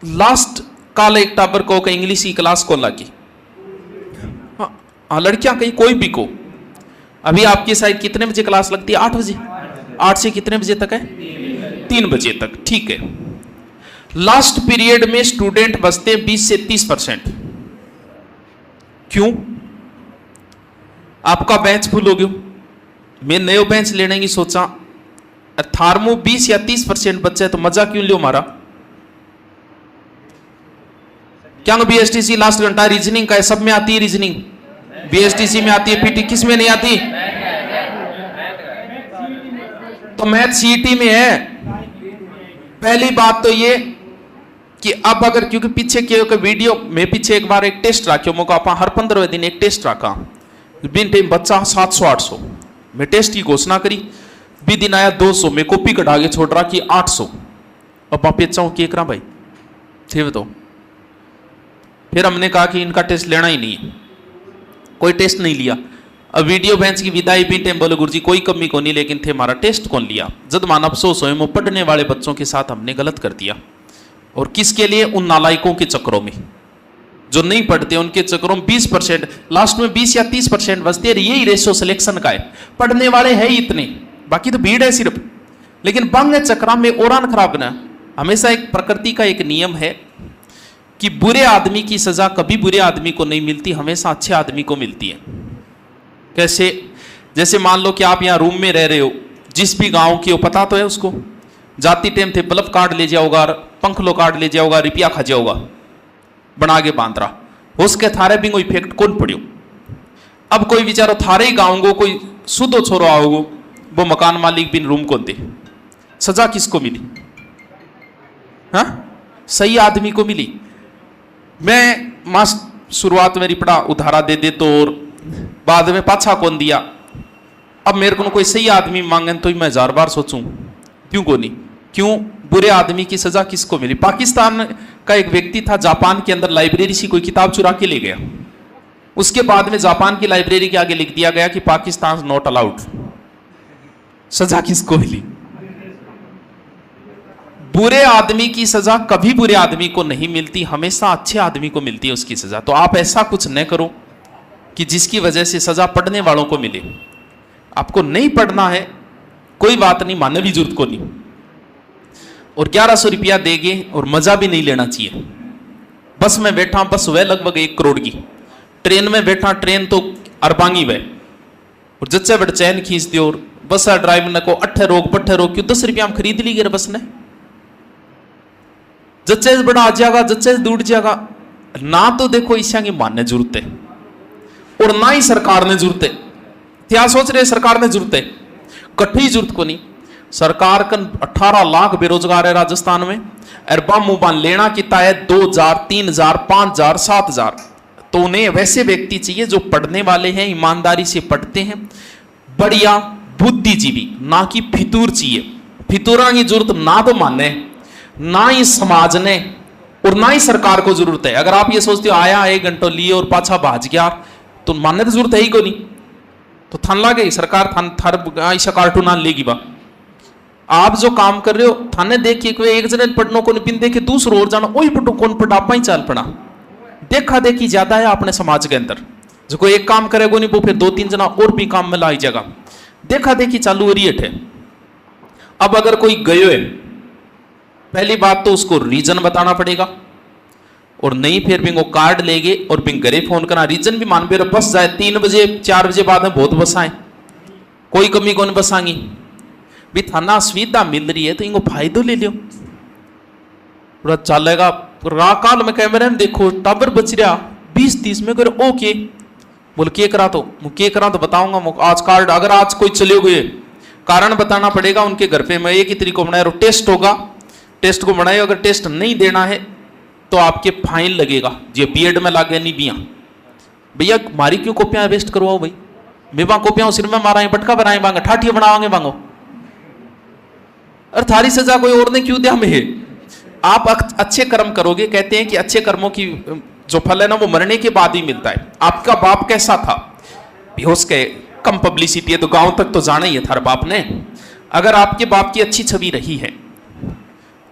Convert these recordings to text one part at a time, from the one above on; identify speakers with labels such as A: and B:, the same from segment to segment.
A: Last काल एक टाबर को इंग्लिश की क्लास को लगी। हाँ लड़कियां कहीं कोई भी को। अभी आपकी साइड कितने बजे क्लास लगती है? 8 बजे। 8 से कितने बजे तक है? 3 बजे तक, ठीक है। लास्ट पीरियड में स्टूडेंट बचते 20 से 30%। क्यों? आपका बेंच फुल हो गया, मैं नयो बेंच लेने की सोचा, थार्मो 20 या 30% बच्चे तो मजा क्यों लियो मारा? क्या बीएसटीसी लास्ट घंटा रीजनिंग का है, सब में आती है रीजनिंग, बीएसटीसी में आती है, पीटी किस में नहीं आती? तो मैथ सीईटी में है। पहली बात तो ये कि अब अगर क्योंकि पीछे के वीडियो में पीछे एक बार एक टेस्ट रखियो मौका आप हर 15वें दिन एक टेस्ट रखा बिन टाइम बच्चा 700-800 मैं टेस्ट की घोषणा करी, भी दिन आया 200 में कॉपी कटा के छोड़ रहा कि 800। अब आप चाहूँ कि करा भाई थे तो फिर हमने कहा कि इनका टेस्ट लेना ही नहीं है, कोई टेस्ट नहीं लिया। अब वीडियो बेंच की विदाई भी टाइम बोले गुरुजी कोई कमी को नहीं, लेकिन थे हमारा टेस्ट कौन लिया? जब मानव अफसोस हो वो पढ़ने वाले बच्चों के साथ हमने गलत कर दिया। और किसके लिए? उन नालायकों के चक्रों में जो नहीं पढ़ते, उनके चक्रों में 20% लास्ट में 20 या 30% बचते हैं। यही रेशो सिलेक्शन का है, पढ़ने वाले हैं ही इतने, बाकी तो भीड़ है सिर्फ। लेकिन बंग चक्रा में औरान खराब करना। हमेशा एक प्रकृति का एक नियम है कि बुरे आदमी की सजा कभी बुरे आदमी को नहीं मिलती, हमेशा अच्छे आदमी को मिलती है। कैसे? जैसे मान लो कि आप यहाँ रूम में रह रहे हो, जिस भी गांव की हो पता तो है उसको, जाती टाइम थे बल्ब काट ले जाओगा, पंखलो काट ले जाओगा, रुपया खा जाओगा, बना के बांध रहा उसके थारे भी कोई इफेक्ट कौन पड़ियो? अब कोई बेचारा थारे ही गाँव को कोई सुधो छोरो आओगो, वो मकान मालिक बिन रूम को दे, सजा किसको मिली? हाँ सही आदमी को मिली। मैं मास्ट शुरुआत में रिपड़ा उधारा दे दे तो और बाद में पाछा कौन दिया। अब मेरे को कोई सही आदमी मांगे तो मैं 1000 बार सोचूं क्यों को नहीं, क्यों बुरे आदमी की सजा किसको मिली? पाकिस्तान का एक व्यक्ति था, जापान के अंदर लाइब्रेरी से कोई किताब चुरा के ले गया, उसके बाद में जापान की लाइब्रेरी के आगे लिख दिया गया कि पाकिस्तान नॉट अलाउड। सजा किसको मिली? बुरे आदमी की सजा कभी बुरे आदमी को नहीं मिलती, हमेशा अच्छे आदमी को मिलती है उसकी सजा। तो आप ऐसा कुछ न करो कि जिसकी वजह से सजा पढ़ने वालों को मिले। आपको नहीं पढ़ना है कोई बात नहीं, मानने की जरूरत को नहीं, और 1100 रुपया देंगे और मजा भी नहीं लेना चाहिए। बस में बैठा, बस वह लगभग 1 करोड़ की, ट्रेन में बैठा, ट्रेन तो अरबांगी वह, और जच्चे बड़ चैन खींच दियो, और बस ड्राइवर ने को अट्ठे रोक पट्ठे रोक, क्यों 10 रुपया हम खरीद ली गए बस ने, जच्चे बड़ा आ जाएगा, जच्चे दूर जाएगा ना। तो देखो ईशा की मानने जरूरत है और ना ही सरकार ने जरूरत है। क्या सोच रहे सरकार ने जरूरत है? कट्ठी जरूरत को नहीं। सरकार का 18 लाख बेरोजगार है राजस्थान में, अरबा मुबान लेना कितना है 2000, 3000, 5000, 7000। तो उन्हें वैसे व्यक्ति चाहिए जो पढ़ने वाले हैं, ईमानदारी से पढ़ते हैं, बढ़िया बुद्धिजीवी, ना कि फितूर चाहिए। फितूरा की जरूरत ना तो माने, ना ही समाज ने और ना ही सरकार को जरूरत है। अगर आप ये सोचते हो आया 1 घंटा लिए और पाछा भाज गया तो मानने की जरूरत है ही को नहीं, तो थान ला गई सरकार, थान थार ऐसा कार्टून आन लेगी बा। आप जो काम कर रहे हो थाने देखिए कोई एक जने पढ़ने को नहीं देखे दूसरो और जाना वही पढ़ो, कौन पढ़ा आप ही चाल पड़ा। देखा देखी ज्यादा है अपने समाज के अंदर, जो कोई एक काम करेगा नहीं वो फिर 2-3 जना और भी काम में लाई जाएगा, देखा देखी चालू हो रही है। अब अगर कोई गयो है, पहली बात तो उसको रीजन बताना पड़ेगा, और नहीं फिर भी वो कार्ड लेंगे और फिर घरे फोन करना, रीजन भी मान पे बस जाए 3 बजे 4 बजे बाद में बहुत बस आए, कोई कमी कौन बस आएंगी भी, थाना सुविधा मिल रही है तो इनको फायदो ले लियो, पूरा चलेगा। राकाल में कैमरे में देखो टाबर बच रहा 20-30 में कर ओके बोल के करा तो के करा तो बताऊंगा आज कार्ड, अगर आज कोई चले गए कारण बताना पड़ेगा उनके घर पे। मैं एक ही तरीको बनाया, टेस्ट होगा, टेस्ट को बनाए, अगर टेस्ट नहीं देना है तो आपके फाइन लगेगा, ये बीएड में लागे नहीं बिया भैया मारी क्यों कॉपियां वेस्ट करवाओ भाई, बेबा कॉपियां सिर में मारा पटका बनाए बांगे ठाठी बनावांगे बांगो, और थारी सजा कोई और ने क्यों दिया हमें? आप अच्छे कर्म करोगे, कहते हैं कि अच्छे कर्मों की जो फल है ना वो मरने के बाद ही मिलता है। आपका बाप कैसा था? बेहोश के कम पब्लिसिटी है तो गांव तक तो जाना ही है थारे बाप ने। अगर आपके बाप की अच्छी छवि रही है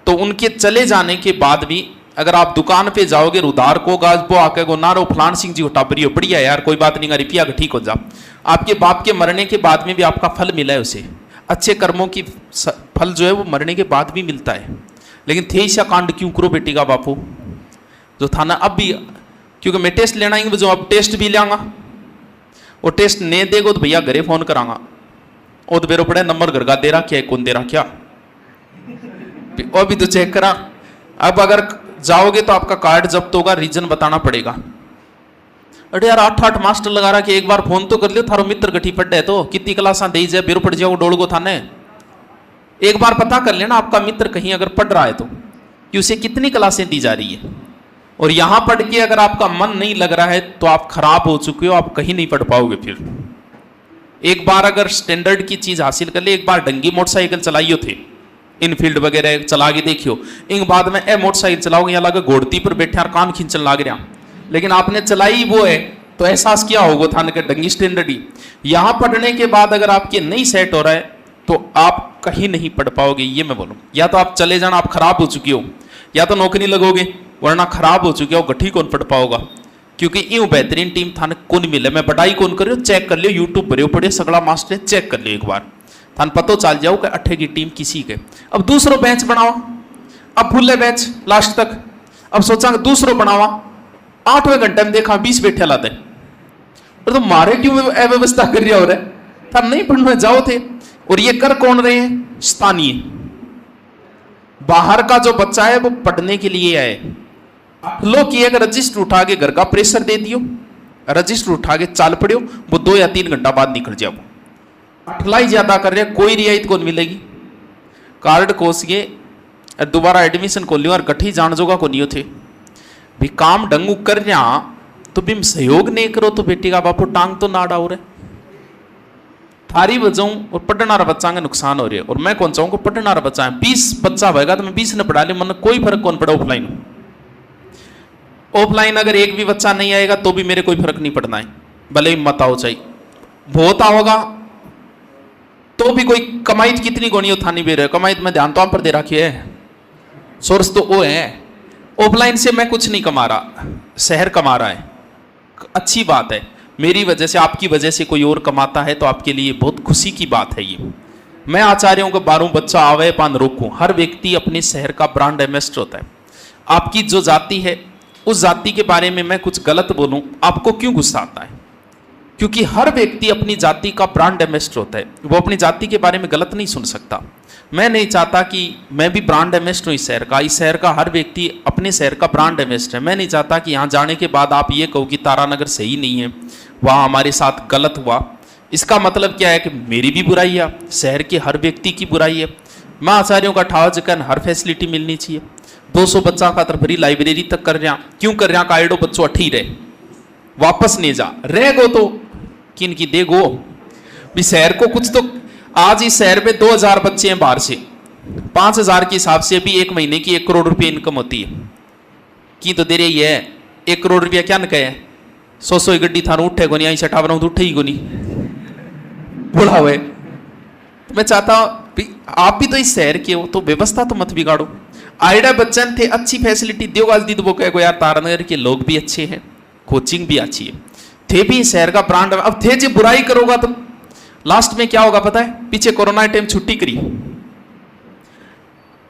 A: तो उनके चले जाने के बाद भी अगर आप दुकान पे जाओगे उधार को गाज वो आके गो नारो फलान सिंह जी को टाबरी हो बढ़िया यार कोई बात नहीं रुपया ठीक हो जा। आपके बाप के मरने के बाद में भी आपका फल मिला है उसे, अच्छे कर्मों की फल जो है वो मरने के बाद भी मिलता है। लेकिन थे ऐसा कांड क्यों करो बेटी का बापू जो था ना। अब भी क्योंकि मैं टेस्ट लेना ही जो अब टेस्ट भी लाऊंगा वो टेस्ट नहीं देगो तो भैया घरे फोन करांगा और तो मेरे पड़े नंबर घर का दे रहा क्या कौन दे रहा क्या और भी तो चेक करा। अब अगर जाओगे तो आपका कार्ड जब्त होगा, रीजन बताना पड़ेगा। अरे यार 8 मास्टर लगा रहा कि एक बार फोन तो कर लियो थारो मित्र गठी पड़े तो कितनी क्लासा दे जाए बेरो पड़ जाओ डोल गो थाने। एक बार पता कर लेना आपका मित्र कहीं अगर पढ़ रहा है तो कि उसे कितनी क्लासें दी जा रही है। और यहां पढ़ के अगर आपका मन नहीं लग रहा है तो आप खराब हो चुके हो, आप कहीं नहीं पढ़ पाओगे। फिर एक बार अगर स्टैंडर्ड की चीज हासिल कर ले, एक बार डंगी मोटरसाइकिल चलाइयो थे इनफील्ड वगैरह चला के देखियो, इन बाद में ए मोटरसाइकिल चलाओगे यहाँ लगे घोड़ती पर बैठे और कान खींचने लाग रहा, लेकिन आपने चलाई वो है तो एहसास क्या होगा थाने के डंगी स्टैंडर्ड ही। यहां पढ़ने के बाद अगर आपके नहीं सेट हो रहा है तो आप कहीं नहीं पढ़ पाओगे, ये मैं बोलूं। या तो आप चले जाना, आप खराब हो चुके हो, या तो नौकरी लगोगे, वरना खराब हो चुके हो गठी कौन पढ़ पाओगा। क्योंकि यूं बेहतरीन टीम थाने कौन मिले, मैं पढ़ाई कौन करियो चेक कर लियो, यूट्यूब भरियो पढ़ियो सगड़ा मास्टर चेक कर लियो एक बार, थान पतो चल जाओ कि अट्ठे की टीम किसी के। अब दूसरो बैच बनावा, अब फुले बैच लास्ट तक, अब सोचा दूसरो बनावा, 8वें घंटे में देखा 20 बैठे लाते, तो मारे क्यों अव्यवस्था कर रहा हो रहा है, था नहीं पढ़ने जाओ थे। और ये कर कौन रहे हैं, स्थानीय बाहर का जो बच्चा है वो पढ़ने के लिए आए। लो कि एक रजिस्टर उठा के घर का प्रेशर दे दियो, रजिस्टर उठा के चाल पड़ियो, वो 2 या 3 घंटा बाद निकल जाओ। अठलाई ज्यादा कर रहे, कोई रियायत कौन मिलेगी, कार्ड कोसिए दोबारा एडमिशन को लियो और गठी जान जोगा को नियो थे भी काम डंगू कर रहा तो बिम सहयोग नहीं करो तो बेटी का बापू टांग तो ना डाउ रहे थारी वजह और पढ़ना बच्चा का नुकसान हो रही है। और मैं कौन चाहूँ पढ़ना बच्चा है, 20 बच्चा होगा तो मैं 20 ने पढ़ा लिया, मन कोई फर्क कौन पड़ा। ऑफलाइन ऑफलाइन अगर एक भी बच्चा नहीं आएगा तो भी मेरे कोई फर्क नहीं पड़ना है, भले ही मत आओ चाहिए बहुत आओगा तो भी कोई कमाई कितनी गोनी हो थानी भी रहे, कमाई में ध्यान तो आप पर दे रखी है, सोर्स तो वो है। ऑफलाइन से मैं कुछ नहीं कमा रहा, शहर कमा रहा है, अच्छी बात है। मेरी वजह से आपकी वजह से कोई और कमाता है तो आपके लिए बहुत खुशी की बात है। ये मैं आचार्य हूं कि 12 बच्चा आवे पान रोकूं। हर व्यक्ति अपने शहर का ब्रांड एम्बेसडर होता है। आपकी जो जाति है उस जाति के बारे में मैं कुछ गलत बोलूं आपको क्यों गुस्सा आता है, क्योंकि हर व्यक्ति अपनी जाति का ब्रांड एम्बेसडर होता है, वो अपनी जाति के बारे में गलत नहीं सुन सकता। मैं नहीं चाहता कि मैं भी ब्रांड एम्बेसडर हूँ इस शहर का हर व्यक्ति अपने शहर का ब्रांड एम्बेसडर है। मैं नहीं चाहता कि यहाँ जाने के बाद आप ये कहो कि तारानगर सही नहीं है, वहाँ हमारे साथ गलत हुआ। इसका मतलब क्या है कि मेरी भी बुराई है, शहर के हर व्यक्ति की बुराई है। मैं आचार्यों का ठाव जगह हर फैसिलिटी मिलनी चाहिए। 200 बच्चा का तो भरी लाइब्रेरी तक कर रहा, क्यों कर रहा, कायडो बच्चों अठी रहे वापस नहीं जा रह गो तो किन की दे गो भी शहर को कुछ तो। आज इस शहर में 2000 बच्चे हैं बाहर से, 5000 के हिसाब से भी 1 महीने की 1 करोड़ रुपये इनकम होती है की तो दे रही है। 1 करोड़ रुपया क्या न कहे, 100 गड्डी थारू उठे को नहीं, आई छठा बनाऊ तो उठे ही को नहीं बोला हुए। मैं चाहता हूं आप भी तो इस शहर के हो तो व्यवस्था तो मत बिगाड़ो। आइडा बच्चन थे अच्छी फैसिलिटी दियो गाज दी तो वो कहो यार तारानगर के लोग भी अच्छे हैं, कोचिंग भी अच्छी है, थे भी शहर का ब्रांड। अब थे जो बुराई करोगा तो लास्ट में क्या होगा पता है, पीछे कोरोना टाइम छुट्टी करी,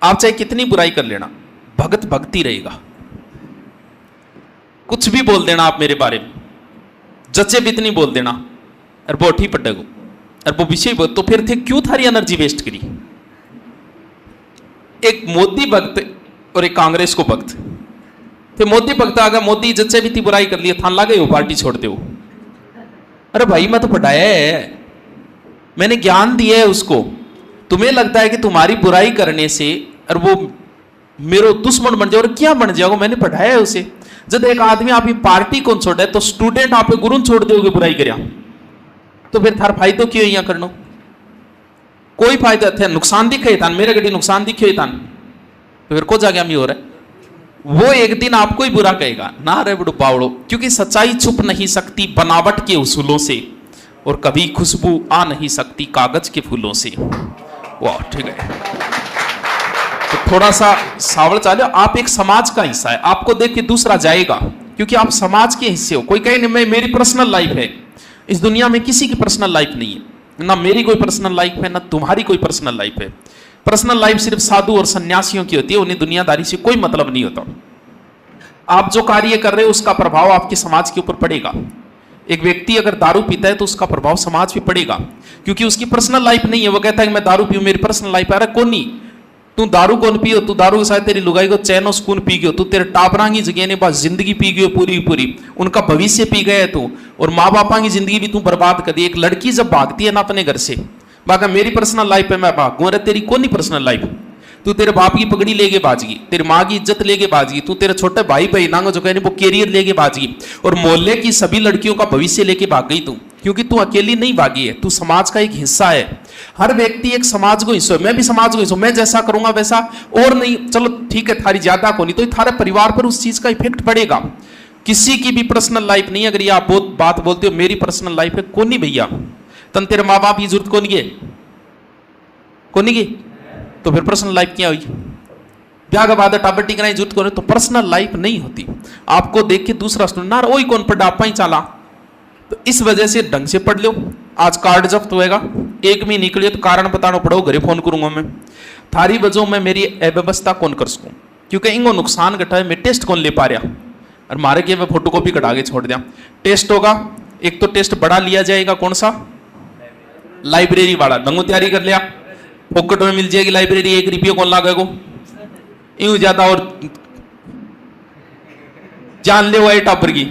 A: आप चाहे कितनी बुराई कर लेना भगत भगती रहेगा। कुछ भी बोल देना आप मेरे बारे में, जच्चे भी इतनी बोल देना और वो ठीक पटेगो और वो विषय बोल, तो फिर थे क्यों थारी एनर्जी वेस्ट करी। एक मोदी भक्त और एक कांग्रेस को भक्त थे। मोदी भक्त आ गया, मोदी जच्चे भी थी बुराई कर लिया, थान लागे हो पार्टी छोड़ते हो। अरे भाई मैं तो पढ़ाया है, मैंने ज्ञान दिया है उसको, तुम्हें लगता है कि तुम्हारी बुराई करने से और वो मेरो दुश्मन बन जाओ और क्या बन जाओगे, मैंने पढ़ाया है उसे। जब एक आदमी आप पार्टी कौन छोड़े तो स्टूडेंट आप गुरु छोड़ दोगे बुराई कर, तो फिर थार फायदो क्यों यहाँ करना, कोई फायदा थे, नुकसान दिखे था मेरे गड्डी नुकसान दिखे था, तो फिर को जाके हम हो रहा है। वो एक दिन आपको ही बुरा कहेगा ना रे बड़ू पावड़ो, क्योंकि सच्चाई छुप नहीं सकती बनावट के उसूलों से और कभी खुशबू आ नहीं सकती कागज के फूलों से। वाह ठीक है। तो थोड़ा सा सावल चालो, आप एक समाज का हिस्सा है, आपको देख के दूसरा जाएगा, क्योंकि आप समाज के हिस्से हो। कोई कहे नहीं मैं मेरी पर्सनल लाइफ है, इस दुनिया में किसी की पर्सनल लाइफ नहीं है, ना मेरी कोई पर्सनल लाइफ है, ना तुम्हारी कोई पर्सनल लाइफ है। पर्सनल लाइफ सिर्फ साधु और सन्यासियों की होती है, उन्हें दुनियादारी से कोई मतलब नहीं होता। आप जो कार्य कर रहे हो उसका प्रभाव आपके समाज के ऊपर पड़ेगा। एक व्यक्ति अगर दारू पीता है तो उसका प्रभाव समाज पे पड़ेगा, क्योंकि उसकी पर्सनल लाइफ नहीं है। वो कहता है कि मैं दारू पीऊं, मेरी पर्सनल लाइफ है। अरे कौन नहीं, तू दारू कौन पियो, तू दारू के साथ तेरी लुगाई को चैनो स्पून पी गयो, तू तेरे टापरा की जगह ने बस जिंदगी पी गयो पूरी पूरी, उनका भविष्य पी गया तू, और माँ बापा की जिंदगी भी तू बर्बाद कर दी। एक लड़की जब भागती है ना अपने घर से, बाका मेरी पर्सनल लाइफ है मैं भागूं, अरे तेरी कौन नहीं पर्सनल लाइफ। तू तेरे बाप की पगड़ी लेके बाजगी, तेरी माँ की इज्जत लेके बाजगी, तू तेरे छोटे भाई बहना जो कहने वो कैरियर लेके बाजगी, और मोहल्ले की सभी लड़कियों का भविष्य लेके भाग गई तू, क्योंकि तू अकेली नहीं भागी है, तू समाज का एक हिस्सा है। हर व्यक्ति एक समाज को हिस्सा है, मैं भी समाज को हिस्सा हूं, मैं जैसा करूंगा वैसा और नहीं। चलो ठीक है, थारी ज्यादा को नहीं तो थारे परिवार पर उस चीज का इफेक्ट पड़ेगा। किसी की भी पर्सनल लाइफ नहीं। अगर ये आप बहुत बात बोलते हो मेरी पर्सनल लाइफ है, कौन नहीं भैया, तन तेरे माँ बाप की जरूरत कौन की, कौन की, तो फिर पर्सनल लाइफ क्या हुई। ब्याह के बाद टाबर टिकना जरूरत कौन है, तो पर्सनल लाइफ नहीं होती। आपको देख के दूसरा सुनना, वही कौन पढ़ा आप ही चला। तो इस वजह से ढंग से पढ़ लो। आज कार्ड जब्त होएगा, एक में निकले तो कारण बताना पड़ो, घरे फोन करूंगा मैं, थारी वजह मैं मेरी अव्यवस्था कौन कर सकूं, क्योंकि इनको नुकसान घटा है। मैं टेस्ट कौन ले पा रहा, और मारे के मैं फोटो कॉपी कटा के छोड़ दिया। टेस्ट होगा, एक तो टेस्ट बड़ा लिया जाएगा, कौन सा, लाइब्रेरी वाला। दंगो तैयारी कर लिया, पॉकेट में मिल जाएगी लाइब्रेरी, 1 रुपये कौन लागेगा, यूं ज्यादा और जान ले वो टापर की।